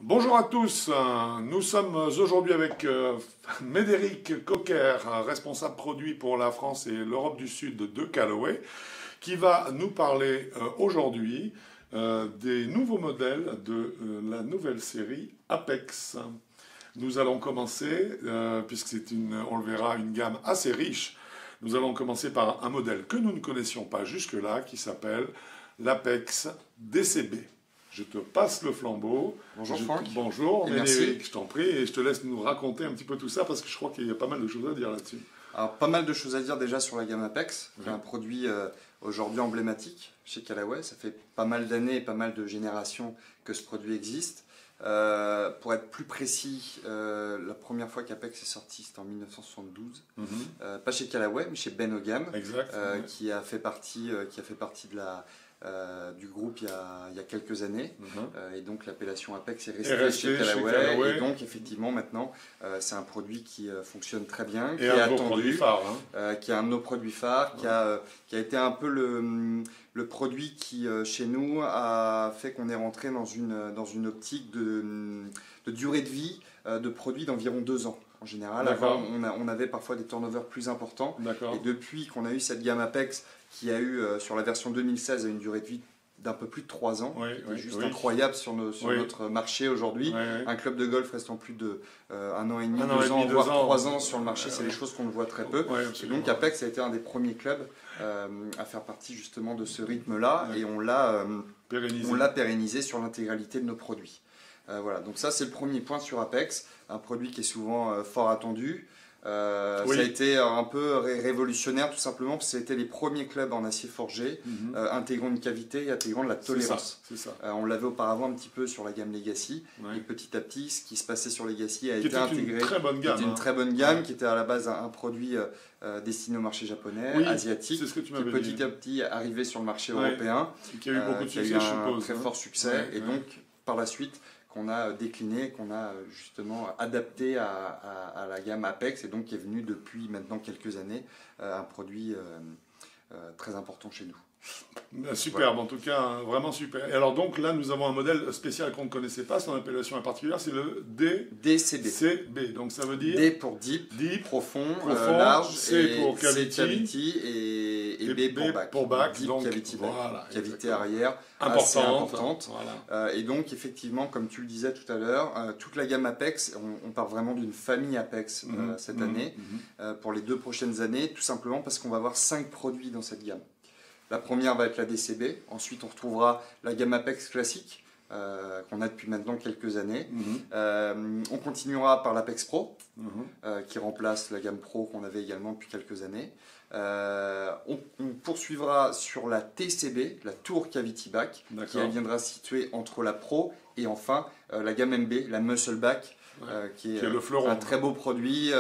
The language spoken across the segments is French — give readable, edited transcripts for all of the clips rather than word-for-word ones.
Bonjour à tous, nous sommes aujourd'hui avec Médéric Cocker, responsable produit pour la France et l'Europe du Sud de Callaway, qui va nous parler aujourd'hui des nouveaux modèles de la nouvelle série Apex. Nous allons commencer, puisque c'est on le verra, une gamme assez riche. Nous allons commencer par un modèle que nous ne connaissions pas jusque-là, qui s'appelle l'Apex DCB. Je te passe le flambeau. Bonjour Franck. Bonjour Médéric, je t'en prie, et je te laisse nous raconter un petit peu tout ça, parce que je crois qu'il y a pas mal de choses à dire là-dessus. Alors, pas mal de choses à dire déjà sur la gamme Apex, qui est un produit aujourd'hui emblématique chez Callaway. Ça fait pas mal d'années et pas mal de générations que ce produit existe. Pour être plus précis, la première fois qu'Apex est sorti, c'était en 1972. Pas chez Callaway, mais chez Ben Hogam, qui a fait partie du groupe il y a quelques années. Et donc l'appellation Apex est restée chez Callaway. Et donc effectivement maintenant, c'est un produit qui fonctionne très bien, qui est attendu, qui est un de nos produits phares, qui a été un peu le produit qui, chez nous, a fait qu'on est rentré dans une optique de durée de vie de produits d'environ 2 ans. En général, avant, on avait parfois des turnovers plus importants. Et depuis qu'on a eu cette gamme Apex, qui a eu, sur la version 2016, une durée de vie d'un peu plus de 3 ans, qui est juste incroyable sur notre marché aujourd'hui. Un club de golf restant plus de 1 an et demi, 2 ans, voire 3 ans sur le marché, c'est des choses qu'on ne voit très peu. Et donc Apex a été un des premiers clubs à faire partie justement de ce rythme-là, et on l'a pérennisé sur l'intégralité de nos produits. Voilà, donc ça c'est le premier point sur Apex, un produit qui est souvent fort attendu. Ça a été un peu révolutionnaire tout simplement parce que c'était les premiers clubs en acier forgé intégrant une cavité et intégrant de la tolérance. On l'avait auparavant un petit peu sur la gamme Legacy, et petit à petit ce qui se passait sur Legacy a été intégré. C'était une très bonne gamme qui était à la base un produit destiné au marché japonais, asiatique, qui petit à petit arrivé sur le marché européen, qui a eu beaucoup de succès, qui a eu un très fort succès, et donc par la suite qu'on a décliné, qu'on a justement adapté à la gamme Apex, et donc qui est venu depuis maintenant quelques années un produit très important chez nous. Superbe, en tout cas, vraiment super. Et alors donc là, nous avons un modèle spécial qu'on ne connaissait pas, son appellation en particulier, c'est le DCB. Donc ça veut dire D pour deep, profond, large, C pour cavity, et B pour back, deep donc, cavity back, cavité arrière importante. Et donc effectivement, comme tu le disais tout à l'heure, toute la gamme Apex, on part vraiment d'une famille Apex cette année, pour les 2 prochaines années, tout simplement parce qu'on va avoir 5 produits dans cette gamme. La première va être la DCB, ensuite on retrouvera la gamme Apex classique, qu'on a depuis maintenant quelques années. On continuera par l'Apex Pro, qui remplace la gamme Pro qu'on avait également depuis quelques années. On poursuivra sur la TCB, la Tour Cavity Back, qui viendra situer entre la Pro et enfin la gamme MB, la Muscle Back, qui est le fleuron, un très beau produit,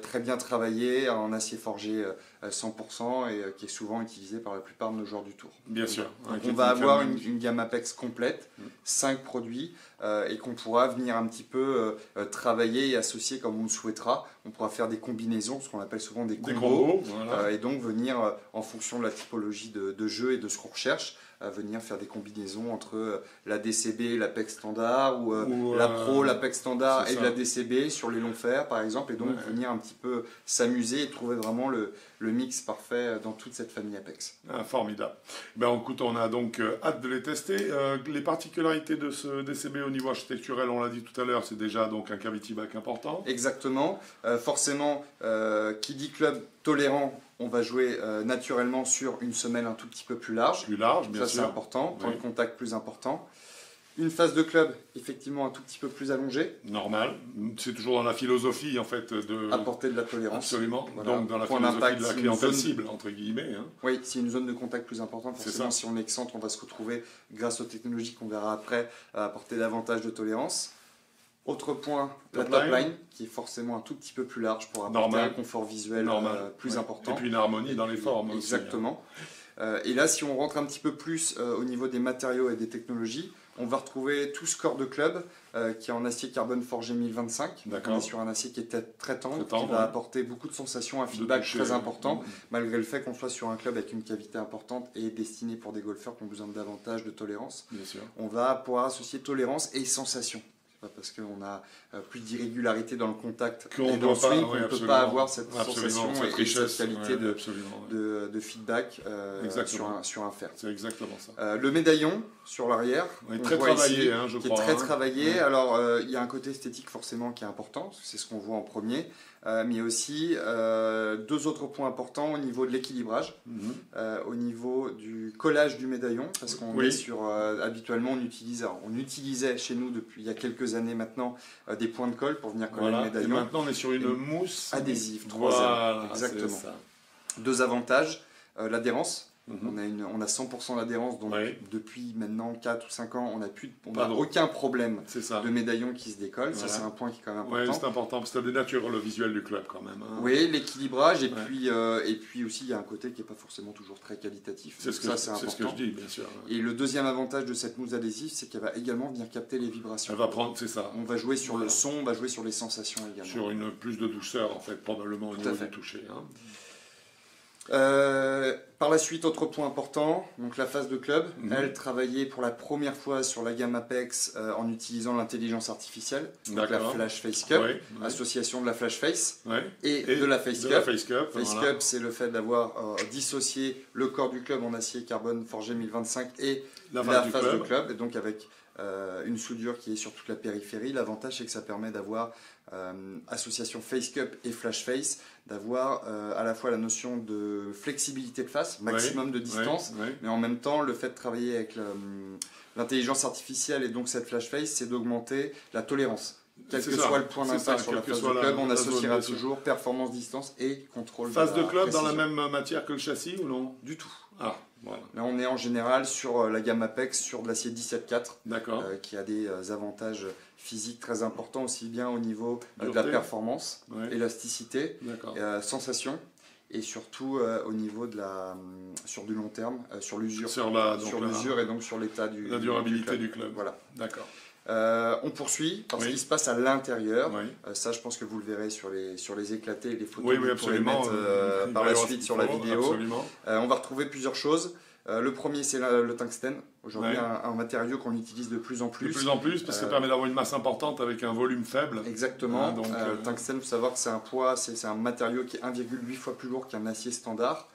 très bien travaillé, en acier forgé 100%, et qui est souvent utilisé par la plupart de nos joueurs du tour. Bien sûr. Donc on va avoir une gamme Apex complète, 5 produits, et qu'on pourra venir un petit peu travailler et associer comme on le souhaitera. On pourra faire des combinaisons, ce qu'on appelle souvent des combos, et donc venir, en fonction de la typologie de jeu et de ce qu'on recherche, venir faire des combinaisons entre la DCB, l'Apex standard, ou la Pro, l'Apex standard et de la DCB sur les longs fers par exemple, et donc venir un petit peu s'amuser et trouver vraiment le mix parfait dans toute cette famille Apex. Formidable. Écoute, on a donc hâte de les tester. Les particularités de ce DCB au niveau architecturel, on l'a dit tout à l'heure, c'est déjà donc un cavity back important. Exactement. Forcément, qui dit club tolérant, on va jouer naturellement sur une semelle un tout petit peu plus large. Bien sûr. Ça c'est important, point de contact plus important. Une face de club, effectivement, un tout petit peu plus allongée. Normal. C'est toujours dans la philosophie, en fait, de... apporter de la tolérance. Absolument. Voilà. Donc, dans la philosophie de la clientèle cible, entre guillemets. Oui, c'est une zone de contact plus importante. Forcément, si on est excentre, on va se retrouver, grâce aux technologies qu'on verra après, à apporter davantage de tolérance. Autre point, la top line, qui est forcément un tout petit peu plus large pour apporter un confort visuel plus important. Et puis une harmonie dans les formes. Exactement. Et là, si on rentre un petit peu plus au niveau des matériaux et des technologies, on va retrouver tout ce corps de club qui est en acier carbone forgé 1025. On est sur un acier qui est très tendre, qui va apporter beaucoup de sensations, un feedback très important, malgré le fait qu'on soit sur un club avec une cavité importante et destiné pour des golfeurs qui ont besoin de davantage de tolérance. Bien sûr. On va pouvoir associer tolérance et sensation. parce qu'on a plus d'irrégularité dans le contact et dans le swing, on ne peut pas avoir cette sensation et cette qualité de feedback sur un fer. C'est exactement ça. Le médaillon sur l'arrière, très travaillé, je crois. Qui est très travaillé. Alors, il y a un côté esthétique forcément qui est important, c'est ce qu'on voit en premier, mais il y a aussi deux autres points importants au niveau de l'équilibrage, au niveau du collage du médaillon, parce qu'on est sur, habituellement on utilisait chez nous depuis il y a quelques années maintenant des points de colle pour venir coller le médaillon. Et maintenant on est sur une mousse adhésive, 3M, exactement. Deux avantages, l'adhérence. On a 100% d'adhérence, donc depuis maintenant 4 ou 5 ans, on n'a aucun problème de médaillon qui se décolle. Ça, c'est un point qui est quand même important. Oui, c'est important, parce que ça dénature le visuel du club quand même. Oui, l'équilibrage, et puis aussi, il y a un côté qui n'est pas forcément toujours très qualitatif. C'est ce que je dis, bien sûr. Et le deuxième avantage de cette mousse adhésive, c'est qu'elle va également venir capter les vibrations. Elle va prendre, c'est ça. On va jouer sur le son, on va jouer sur les sensations également. Sur une plus de douceur, en fait, probablement au niveau du toucher. Par la suite, autre point important, donc la phase de club. Elle travaillait pour la première fois sur la gamme Apex en utilisant l'intelligence artificielle, donc la Flash Face Cup, association de la Flash Face et de la Face Cup. Face Cup, c'est le fait d'avoir dissocié le corps du club en acier carbone forgé 1025 et la phase de club, et donc avec une soudure qui est sur toute la périphérie. L'avantage, c'est que ça permet d'avoir association Face Cup et Flash Face, d'avoir à la fois la notion de flexibilité de face, maximum de distance, mais en même temps le fait de travailler avec l'intelligence artificielle et donc cette Flash Face, c'est d'augmenter la tolérance. Quel que soit le point d'impact sur la phase de club, on associera toujours performance, distance et contrôle. Phase de club dans la même matière que le châssis ou non? Du tout. Ah, voilà. Là, on est en général sur la gamme Apex, sur de l'acier 17.4, qui a des avantages physiques très importants, aussi bien au niveau de la performance, élasticité, sensation, et surtout au niveau de sur du long terme, sur l'usure. Sur l'usure et donc sur l'état du la durabilité du club. Voilà. D'accord. On poursuit par ce qui se passe à l'intérieur. Ça, je pense que vous le verrez sur les éclatés et les photos que vous pourrez mettre par la suite sur la vidéo. On va retrouver plusieurs choses. Le premier, c'est le tungstène. Aujourd'hui, un matériau qu'on utilise de plus en plus. De plus en plus, parce que ça permet d'avoir une masse importante avec un volume faible. Exactement. Le tungstène, il faut savoir que c'est un poids, c'est un matériau qui est 1,8 fois plus lourd qu'un acier standard.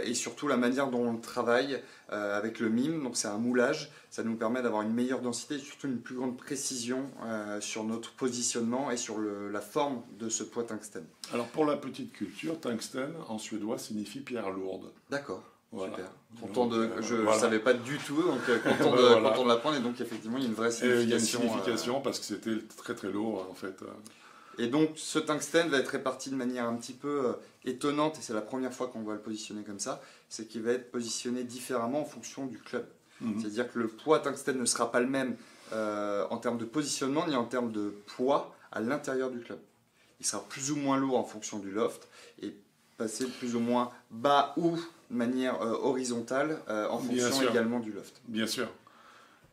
Et surtout, la manière dont on le travaille avec le mime, donc c'est un moulage, ça nous permet d'avoir une meilleure densité et surtout une plus grande précision sur notre positionnement et sur la forme de ce poids tungstène. Alors, pour la petite culture, tungstène en suédois signifie pierre lourde. D'accord. Voilà. Super. Content je ne savais pas du tout, donc content de l'apprendre, et donc effectivement il y a une vraie signification. Il y a une signification parce que c'était très très lourd en fait. Et donc ce tungstène va être réparti de manière un petit peu étonnante, et c'est la première fois qu'on va le positionner comme ça, c'est qu'il va être positionné différemment en fonction du club. C'est-à-dire que le poids tungstène ne sera pas le même en termes de positionnement ni en termes de poids à l'intérieur du club. Il sera plus ou moins lourd en fonction du loft, et passer plus ou moins bas ou de manière horizontale en fonction également du loft. Bien sûr.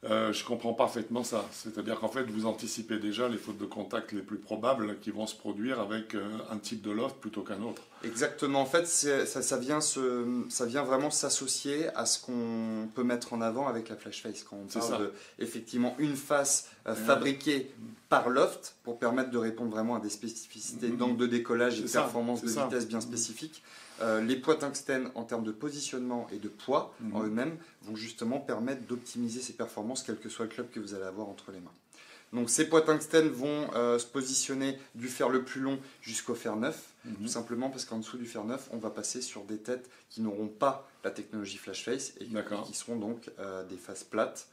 Je comprends parfaitement ça. C'est-à-dire qu'en fait, vous anticipez déjà les fautes de contact les plus probables qui vont se produire avec un type de loft plutôt qu'un autre. Exactement. En fait, ça vient vraiment s'associer à ce qu'on peut mettre en avant avec la Flash Face. Quand on parle effectivement une face fabriquée par loft pour permettre de répondre vraiment à des spécificités d'angle de décollage et de performance de vitesse bien spécifiques. Les poids tungstène en termes de positionnement et de poids en eux-mêmes vont justement permettre d'optimiser ces performances quel que soit le club que vous allez avoir entre les mains. Donc ces poids tungstène vont se positionner du fer le plus long jusqu'au fer neuf, tout simplement parce qu'en dessous du fer neuf, on va passer sur des têtes qui n'auront pas la technologie Flash Face et qui seront donc des faces plates,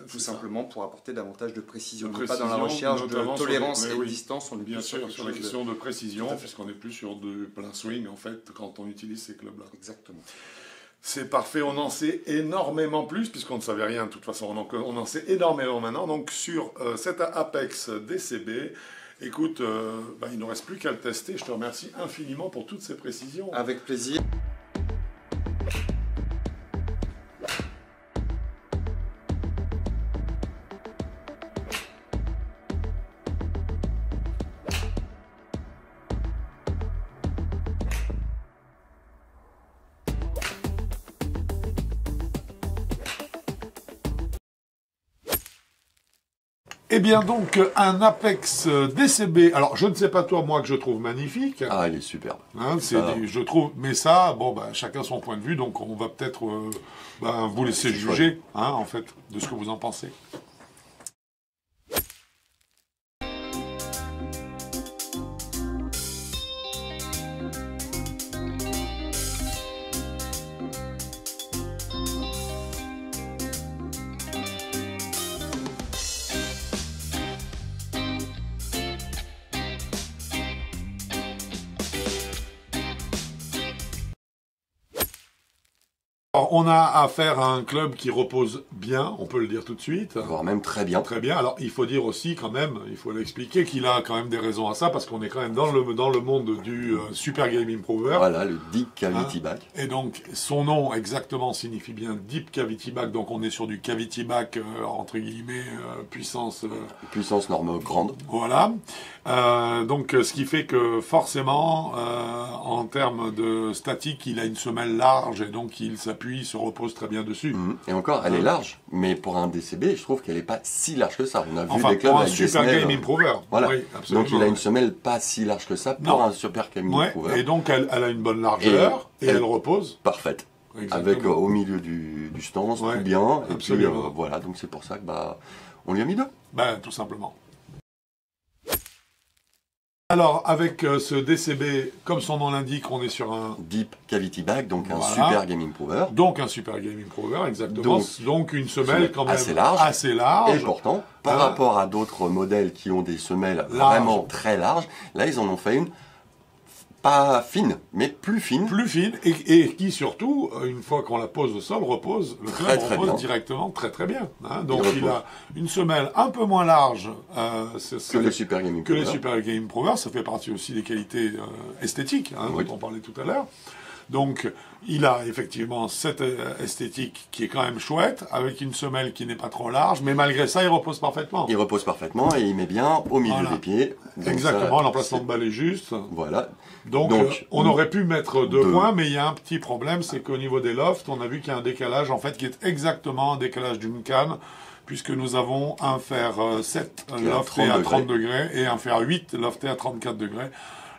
tout simplement pour apporter davantage de précision. Donc pas dans la recherche de tolérance et de distance, on est bien sûr sur la question de précision, puisqu'on n'est plus sur du plein swing en fait quand on utilise ces clubs-là. Exactement. C'est parfait, on en sait énormément plus, puisqu'on ne savait rien de toute façon, donc on en sait énormément maintenant. Donc sur cet Apex DCB, écoute, il ne nous reste plus qu'à le tester. Je te remercie infiniment pour toutes ces précisions. Avec plaisir. Eh bien donc, un Apex DCB, alors je ne sais pas toi, moi, que je trouve magnifique. Ah, il est superbe. Hein, je trouve, mais ça, bon, bah, chacun son point de vue, donc on va peut-être vous laisser juger, hein, en fait, de ce que vous en pensez. Alors, on a affaire à un club qui repose bien, on peut le dire tout de suite. Voire même très bien. Très bien. Alors, il faut dire aussi, quand même, il faut l'expliquer, qu'il a quand même des raisons à ça, parce qu'on est quand même dans le monde du Super Game Improver. Voilà, le Deep Cavity Back. Et donc, son nom exactement signifie bien Deep Cavity Back, donc on est sur du Cavity Back, entre guillemets, puissance... puissance norme grande. Voilà. Donc, ce qui fait que forcément, en termes de statique, il a une semelle large, et donc il s'appuie, il se repose très bien dessus. Et encore, elle est large, mais pour un DCB, je trouve qu'elle n'est pas si large que ça. On a vu des clubs pour un avec Super des Game Improver. Voilà. Oui, donc il a une semelle pas si large que ça pour un Super Game Improver. Et donc elle a une bonne largeur et elle repose. Parfaite. Exactement. Avec au milieu du stance, tout bien. Et puis voilà, donc c'est pour ça que on lui a mis 2. Tout simplement. Alors, avec ce DCB, comme son nom l'indique, on est sur un... Deep Cavity Back, donc un Super Game Improver. Donc un Super Game Improver, exactement. Donc une semelle quand même assez large. Et pourtant, par rapport à d'autres modèles qui ont des semelles vraiment très larges, là ils en ont fait une pas fine, mais plus fine. Plus fine, et qui surtout, une fois qu'on la pose au sol, repose, le club repose directement très bien. Hein. Donc il a une semelle un peu moins large que les Super Game Improver. Que les Super Game Improver, ça fait partie aussi des qualités esthétiques, dont on parlait tout à l'heure. Donc, il a effectivement cette esthétique qui est quand même chouette, avec une semelle qui n'est pas trop large, mais malgré ça, il repose parfaitement. Il repose parfaitement et il met bien au milieu des pieds. Exactement, l'emplacement de balle est juste. Voilà. Donc on aurait pu mettre 2 points, mais il y a un petit problème, c'est qu'au niveau des lofts, on a vu qu'il y a un décalage, en fait, qui est exactement un décalage d'une canne, puisque nous avons un fer 7 lofté à 30 degrés et un fer 8 lofté à 34 degrés.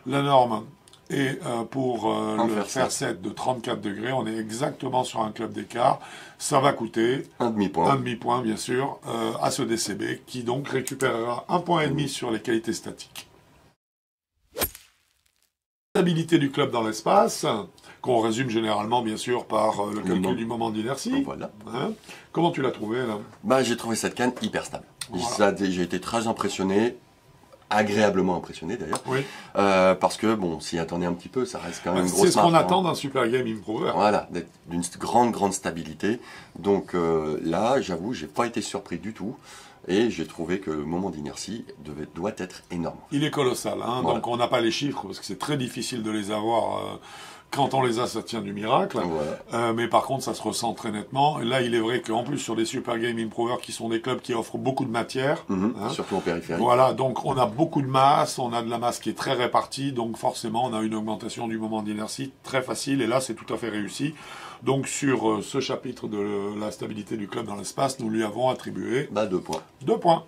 La norme est pour le fer 7 de 34 degrés, on est exactement sur un club d'écart. Ça va coûter un demi-point. Un demi-point, bien sûr, à ce DCB, qui donc récupérera 1,5 point sur les qualités statiques. Stabilité du club dans l'espace, qu'on résume généralement, bien sûr, par le calcul du moment d'inertie. Voilà. Hein. Comment tu l'as trouvé, là? J'ai trouvé cette canne hyper stable. Voilà. J'ai été très impressionné, agréablement impressionné d'ailleurs, parce que, bon, s'y attendait un petit peu, ça reste quand même une grosse marque. C'est ce qu'on attend d'un Super Game Improver. Voilà, d'une grande stabilité. Donc là, j'avoue, j'ai pas été surpris du tout. Et j'ai trouvé que le moment d'inertie doit être énorme. Il est colossal, hein, donc on n'a pas les chiffres, parce que c'est très difficile de les avoir. Quand on les a, ça tient du miracle. Voilà. Mais par contre, ça se ressent très nettement. Et là, il est vrai qu'en plus, sur les Super Game Improver, qui sont des clubs qui offrent beaucoup de matière. Surtout en périphérie. Voilà, donc on a beaucoup de masse, on a de la masse qui est très répartie, donc forcément, on a une augmentation du moment d'inertie très facile. Et là, c'est tout à fait réussi. Donc sur ce chapitre de la stabilité du club dans l'espace, nous lui avons attribué 2 points. 2 points.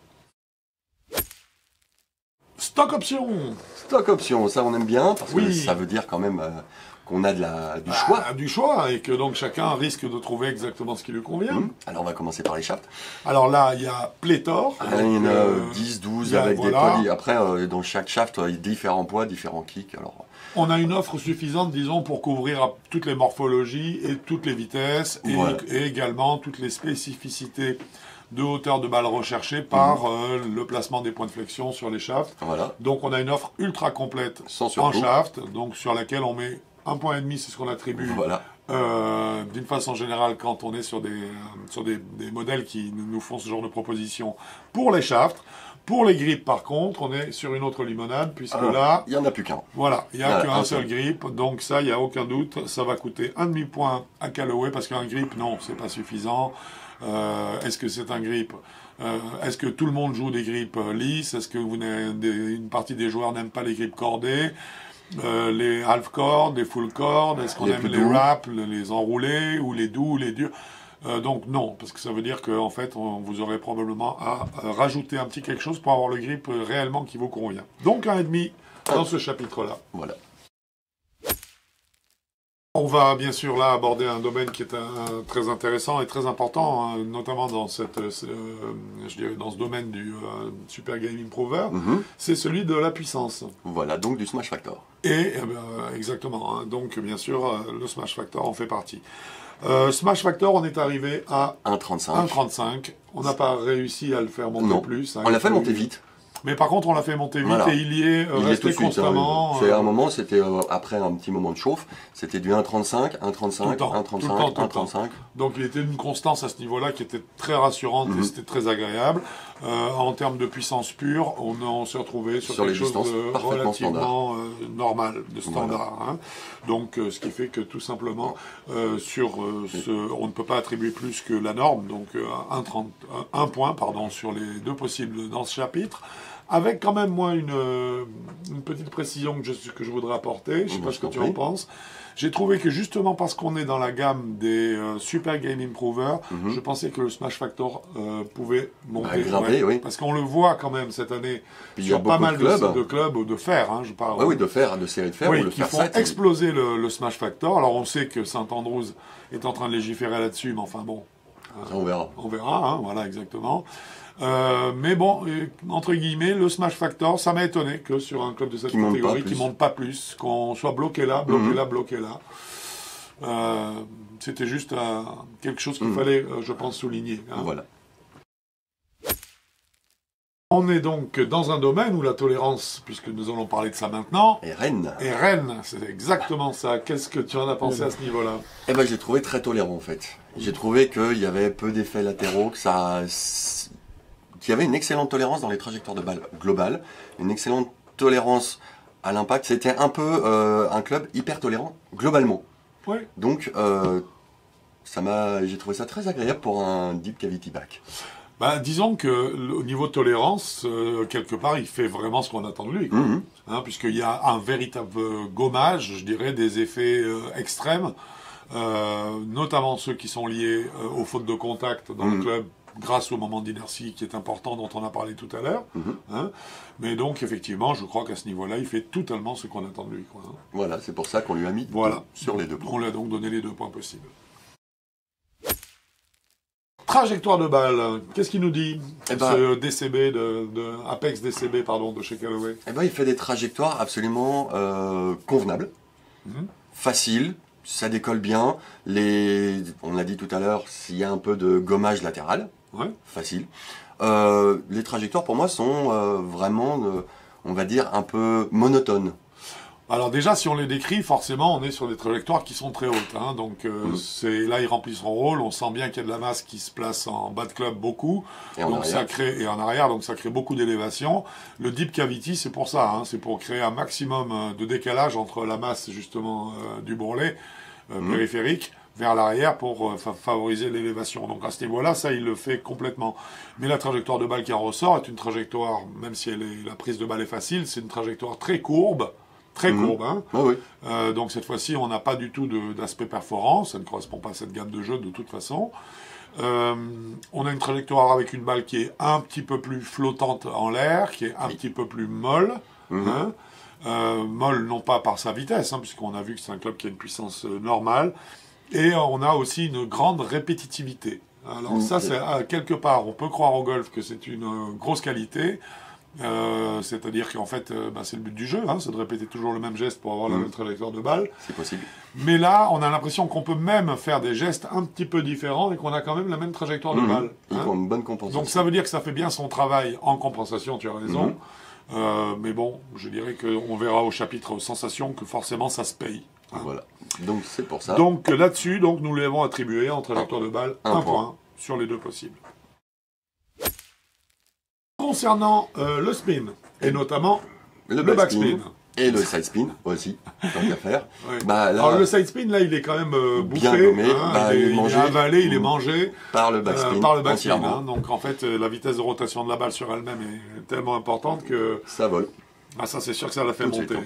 Stock option. Stock option, ça on aime bien, parce que ça veut dire quand même qu'on a du choix. Du choix, et que donc chacun risque de trouver exactement ce qui lui convient. Alors on va commencer par les shafts. Alors là, il y a pléthore. Il y en a 10, 12 avec des poids. Après, dans chaque shaft, il y a différents poids, différents kicks. Alors... On a une offre suffisante, disons, pour couvrir toutes les morphologies et toutes les vitesses, et également toutes les spécificités de hauteur de balle recherchée par le placement des points de flexion sur les shafts. Voilà. Donc on a une offre ultra complète en shaft, donc sur laquelle on met 1,5 point, c'est ce qu'on attribue. Voilà. D'une façon générale, quand on est sur des modèles qui nous font ce genre de proposition pour les shafts. Pour les grips, par contre, on est sur une autre limonade, puisque là... Il n'y en a plus qu'un. Voilà, il n'y a qu'un seul grip, donc ça, il n'y a aucun doute. Ça va coûter 1,5 point à Callaway, parce qu'un grip, non, c'est pas suffisant. Est-ce que c'est un grip est-ce que tout le monde joue des grips lisses? Est-ce que une partie des joueurs n'aiment pas les grips cordés? Les half cordes, les full cordes? Est-ce qu'on aime les wraps, les enroulés, ou les doux, ou les durs? Donc non, parce que ça veut dire qu'en fait, vous aurez probablement à rajouter un petit quelque chose pour avoir le grip réellement qui vous convient. Donc 1,5 dans ce chapitre-là. Voilà. On va bien sûr là aborder un domaine qui est très intéressant et très important, hein, notamment dans je dirais dans ce domaine du Super Game Improver, c'est celui de la puissance. Voilà, donc du Smash Factor. Et exactement, hein, donc bien sûr le Smash Factor en fait partie. Smash Factor, on est arrivé à 1,35. On n'a pas réussi à le faire monter plus. Hein, on l'a fait monter vite. Mais par contre, on l'a fait monter vite et il y est resté constamment. C'est un moment, c'était après un petit moment de chauffe, c'était du 1,35, 1,35, 1,35, 1,35. Donc il était une constance à ce niveau-là qui était très rassurante et c'était très agréable. En termes de puissance pure, on s'est retrouvé sur quelque chose de relativement normal, de standard. Voilà. Hein. Donc ce qui fait que tout simplement, on ne peut pas attribuer plus que la norme, donc un point sur les deux possibles dans ce chapitre. Avec quand même, moi, une petite précision que je voudrais apporter. Je ne sais pas ce que tu en penses. J'ai trouvé que justement parce qu'on est dans la gamme des Super Game Improver, je pensais que le Smash Factor pouvait monter. Oui. Parce qu'on le voit quand même cette année sur pas mal de clubs ou de fer, hein, je parle. Oui, de fer, de série de fer. Oui, ou le qui fer font 7, exploser le Smash Factor. Alors on sait que Saint-Andrews est en train de légiférer là-dessus, mais enfin bon. On verra. On verra, hein, voilà, exactement. Mais bon, entre guillemets, le Smash Factor, ça m'a étonné que sur un club de cette catégorie, qui ne monte pas plus, qu'on soit bloqué là, bloqué là. C'était juste quelque chose qu'il fallait, je pense, souligner. Hein. Voilà. On est donc dans un domaine où la tolérance, puisque nous allons parler de ça maintenant, est reine. C'est exactement ça. Qu'est-ce que tu en as pensé à ce niveau-là? Eh ben, j'ai trouvé très tolérant en fait. J'ai trouvé qu'il y avait peu d'effets latéraux, qu'il y avait une excellente tolérance dans les trajectoires de balles globales, une excellente tolérance à l'impact. C'était un peu un club hyper tolérant globalement. Oui. Donc j'ai trouvé ça très agréable pour un deep cavity back. Disons qu'au niveau de tolérance, quelque part, il fait vraiment ce qu'on attend de lui. Hein, puisqu'il y a un véritable gommage, je dirais, des effets extrêmes, notamment ceux qui sont liés aux fautes de contact dans le club, grâce au moment d'inertie qui est important, dont on a parlé tout à l'heure. Hein. Mais donc, effectivement, je crois qu'à ce niveau-là, il fait totalement ce qu'on attend de lui. Quoi, hein. Voilà, c'est pour ça qu'on lui a mis sur les 2 points. On lui a donc donné les 2 points possibles. Trajectoire de balle, qu'est-ce qu'il nous dit ce DCB Apex DCB de chez Callaway? Il fait des trajectoires absolument convenables, faciles, ça décolle bien. On l'a dit tout à l'heure, s'il y a un peu de gommage latéral, facile. Les trajectoires pour moi sont vraiment, on va dire, un peu monotones. Alors déjà, si on les décrit, forcément, on est sur des trajectoires qui sont très hautes. Hein, donc là, il remplit son rôle. On sent bien qu'il y a de la masse qui se place en bas de club beaucoup. Et en arrière, donc ça crée beaucoup d'élévation. Le deep cavity, c'est pour ça. Hein, c'est pour créer un maximum de décalage entre la masse, justement, du bourrelet périphérique vers l'arrière pour favoriser l'élévation. Donc à ce niveau-là, ça, il le fait complètement. Mais la trajectoire de balle qui en ressort est une trajectoire, même si la prise de balle est facile, c'est une trajectoire très courbe. Très courbe, hein. Donc cette fois-ci, on n'a pas du tout d'aspect perforance, ça ne correspond pas à cette gamme de jeux de toute façon. On a une trajectoire avec une balle qui est un petit peu plus flottante en l'air, qui est un petit peu plus molle. Hein. Molle non pas par sa vitesse, hein, puisqu'on a vu que c'est un club qui a une puissance normale. Et on a aussi une grande répétitivité. Alors ça, c'est quelque part, on peut croire au golf que c'est une grosse qualité. C'est-à-dire qu'en fait, c'est le but du jeu, hein, c'est de répéter toujours le même geste pour avoir la même trajectoire de balle. C'est possible. Mais là, on a l'impression qu'on peut même faire des gestes un petit peu différents et qu'on a quand même la même trajectoire de balle. Hein. Une bonne compensation. Donc ça veut dire que ça fait bien son travail en compensation, tu as raison. Mais bon, je dirais qu'on verra au chapitre sensations que forcément ça se paye. Hein. Voilà. Donc c'est pour ça. Donc là-dessus, nous lui avons attribué en trajectoire de balle un point sur les 2 possibles. Concernant le spin, et notamment le backspin. Et le side spin aussi, tant qu'à faire. Alors le side spin, là, il est quand même bouffé. Bien nommé, hein, il est avalé, il est mangé par le backspin. Hein. Donc en fait, la vitesse de rotation de la balle sur elle-même est tellement importante que... Ça vole. Ça, c'est sûr que ça l'a fait monter.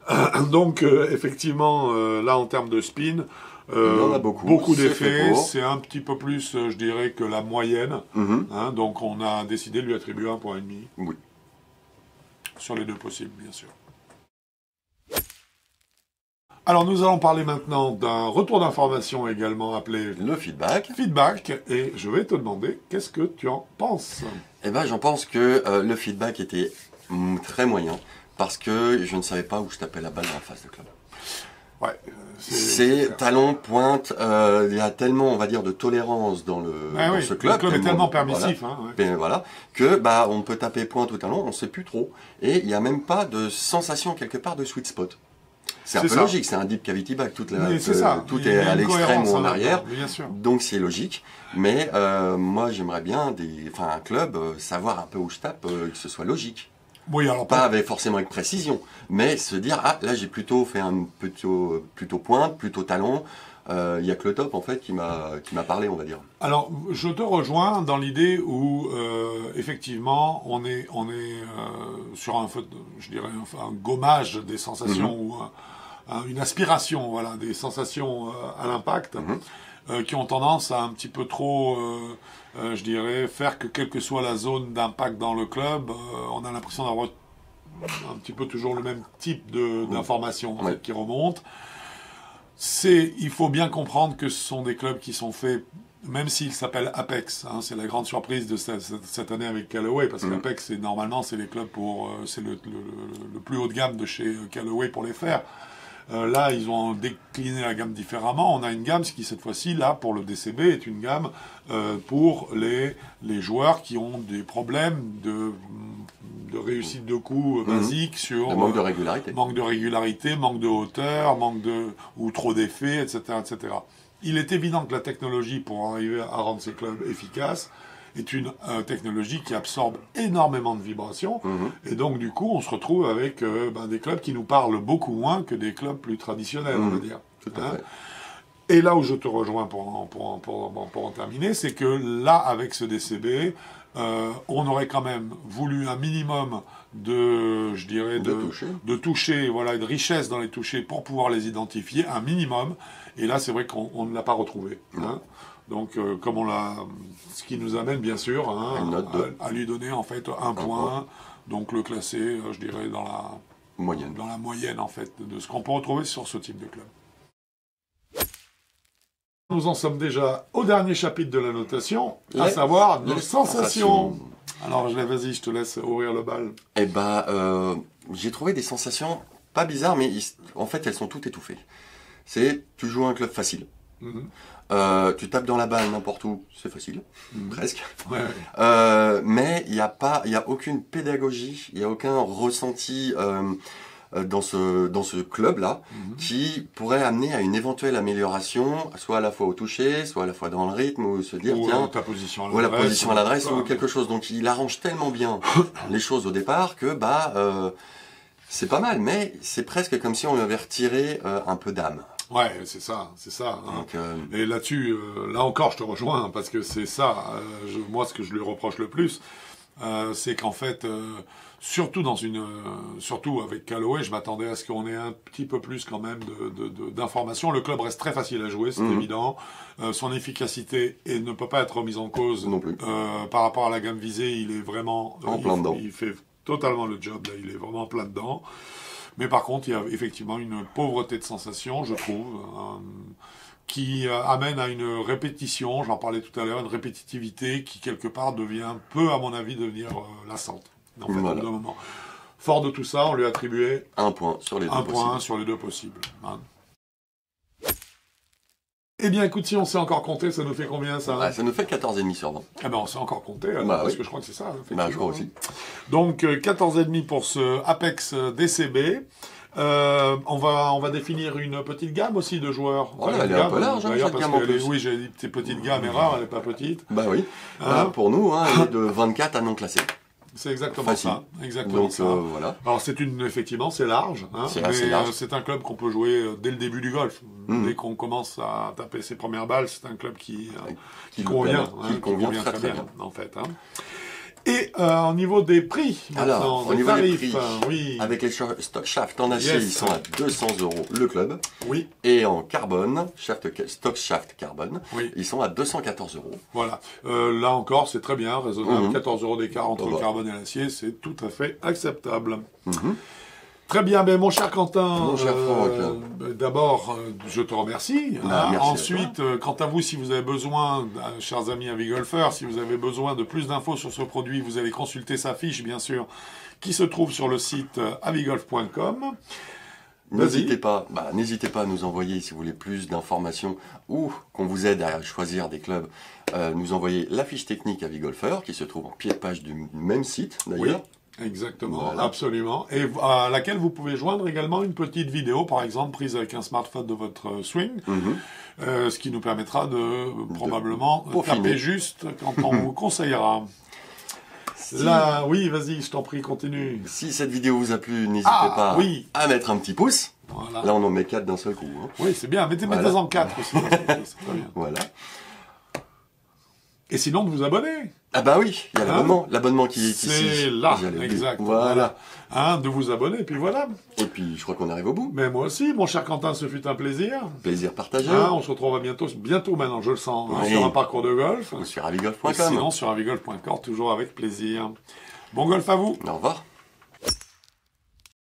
Hein. Donc effectivement, là, en termes de spin... Il y en a beaucoup d'effets, c'est un petit peu plus, je dirais, que la moyenne. Donc on a décidé de lui attribuer 1,5 point. Oui. Sur les 2 possibles, bien sûr. Alors nous allons parler maintenant d'un retour d'information également appelé le feedback. Et je vais te demander, qu'est-ce que tu en penses? Eh ben, j'en pense que le feedback était très moyen, parce que je ne savais pas où je tapais la balle dans la face de club. Ouais, c'est talon, pointe, il y a tellement, on va dire, de tolérance dans ce club. Le club est tellement permissif, voilà, que on peut taper pointe ou talon, on ne sait plus trop, et il n'y a même pas de sensation quelque part de sweet spot. C'est un peu logique, c'est un deep cavity back, tout est à l'extrême ou en arrière, donc c'est logique. Mais moi j'aimerais bien, un club, savoir un peu où je tape, que ce soit logique. Oui, alors pas forcément avec précision, mais se dire, ah là j'ai plutôt fait un plutôt pointe, plutôt talon. Il n'y a que le top en fait qui m'a parlé, on va dire. Alors je te rejoins dans l'idée où effectivement on est sur un gommage des sensations ou une aspiration, voilà, des sensations à l'impact qui ont tendance à un petit peu trop, je dirais, faire que quelle que soit la zone d'impact dans le club, on a l'impression d'avoir un petit peu toujours le même type d'informations qui remontent. Il faut bien comprendre que ce sont des clubs qui sont faits, même s'ils s'appellent Apex, c'est la grande surprise de cette année avec Callaway, parce qu'Apex, normalement, c'est les clubs c'est le plus haut de gamme de chez Callaway pour les faire. Là, ils ont décliné la gamme différemment. On a une gamme qui, cette fois-ci, là, pour le DCB, est une gamme pour les joueurs qui ont des problèmes de réussite de coup basique sur... manque de régularité. Manque de régularité, manque de hauteur, ou trop d'effets, etc., etc. Il est évident que la technologie, pour arriver à rendre ces clubs efficaces, est une technologie qui absorbe énormément de vibrations, et donc du coup on se retrouve avec des clubs qui nous parlent beaucoup moins que des clubs plus traditionnels, on va dire. Tout à fait. Et là où je te rejoins pour en terminer, c'est que là, avec ce DCB, on aurait quand même voulu un minimum de toucher, voilà, de richesse dans les touchés pour pouvoir les identifier, un minimum, et là c'est vrai qu'on ne l'a pas retrouvé. Donc, ce qui nous amène bien sûr à lui donner en fait un point, donc le classer, je dirais, dans la moyenne en fait de ce qu'on peut retrouver sur ce type de club. Nous en sommes déjà au dernier chapitre de la notation, à savoir nos sensations. Alors, vas-y, je te laisse ouvrir le bal. Eh ben, j'ai trouvé des sensations pas bizarres, mais en fait, elles sont toutes étouffées. C'est, tu joues un club facile. Tu tapes dans la balle n'importe où, c'est facile, presque. Mais il n'y a aucune pédagogie, il n'y a aucun ressenti dans ce club-là qui pourrait amener à une éventuelle amélioration, soit à la fois au toucher, soit à la fois dans le rythme, ou se dire, ta position la position à l'adresse, ou quelque chose. Donc il arrange tellement bien les choses au départ que c'est pas mal, mais c'est presque comme si on lui avait retiré un peu d'âme. Ouais, c'est ça. Donc, et là-dessus, là encore, je te rejoins, parce que c'est ça. Moi, ce que je lui reproche le plus, c'est qu'en fait, surtout avec Callaway, je m'attendais à ce qu'on ait un petit peu plus quand même d'informations. Le club reste très facile à jouer, c'est évident. Son efficacité ne peut pas être remise en cause non plus. Par rapport à la gamme visée. Il est vraiment plein dedans. Il fait totalement le job. Là, il est vraiment plein dedans. Mais par contre, il y a effectivement une pauvreté de sensations, je trouve, qui amène à une répétition, j'en parlais tout à l'heure, une répétitivité qui, quelque part, peut, à mon avis, devenir lassante. En fait, au bout d'un moment. Fort de tout ça, on lui a attribué un point sur les deux possibles. Eh bien, écoute, si on sait encore compter, ça nous fait combien, ça Ça nous fait 14,5 sur 20. Ah ben, on sait encore compter, parce que je crois que c'est ça. Je crois aussi. Donc, 14,5 pour ce Apex DCB. On va définir une petite gamme aussi de joueurs. Elle est un peu large, d'ailleurs, parce que oui, j'ai dit petite gamme, erreur, elle n'est pas petite. Bah oui. Pour nous, elle est de 24 à non classés. C'est exactement ça. Exactement ça. Voilà. Alors effectivement, c'est large. C'est assez large. C'est un club qu'on peut jouer dès le début du golf. Dès qu'on commence à taper ses premières balles, c'est un club qui convient très bien, en fait. Et au niveau des prix, alors, au niveau des prix, oui. Avec les stock shaft en acier, ils sont à 200 € le club. Oui. Et en carbone, stock shaft carbone, ils sont à 214 €. Voilà. Là encore, c'est très bien, raisonnable. 14 € d'écart entre le carbone et l'acier, c'est tout à fait acceptable. Très bien, mais mon cher Quentin, d'abord, je te remercie. Ensuite, quant à vous, si vous avez besoin, chers amis avigolfeurs, si vous avez besoin de plus d'infos sur ce produit, vous allez consulter sa fiche, bien sûr, qui se trouve sur le site avigolf.com. N'hésitez pas à nous envoyer, si vous voulez plus d'informations ou qu'on vous aide à choisir des clubs, nous envoyer la fiche technique Avigolfeur, qui se trouve en pied de page du même site, d'ailleurs. Oui. Exactement, voilà. Absolument. Et à laquelle vous pouvez joindre également une petite vidéo, par exemple, prise avec un smartphone de votre swing, ce qui nous permettra de probablement taper juste quand on vous conseillera. Là, oui, vas-y, je t'en prie, continue. Si cette vidéo vous a plu, n'hésitez pas à mettre un petit pouce. Voilà. Là, on en met 4 d'un seul coup. Hein. Oui, c'est bien. Mettez-en 4 aussi. C'est très bien. Voilà. Et sinon, de vous abonner. Ah bah oui, il y a l'abonnement qui est ici. C'est là, exact. Voilà. De vous abonner, et puis voilà. Et puis, je crois qu'on arrive au bout. Mais moi aussi, mon cher Quentin, ce fut un plaisir. Plaisir partagé. On se retrouvera bientôt maintenant, je le sens, sur un parcours de golf. Ou sur avigolf.com. Sinon, sur avigolf.com, toujours avec plaisir. Bon golf à vous. Au revoir.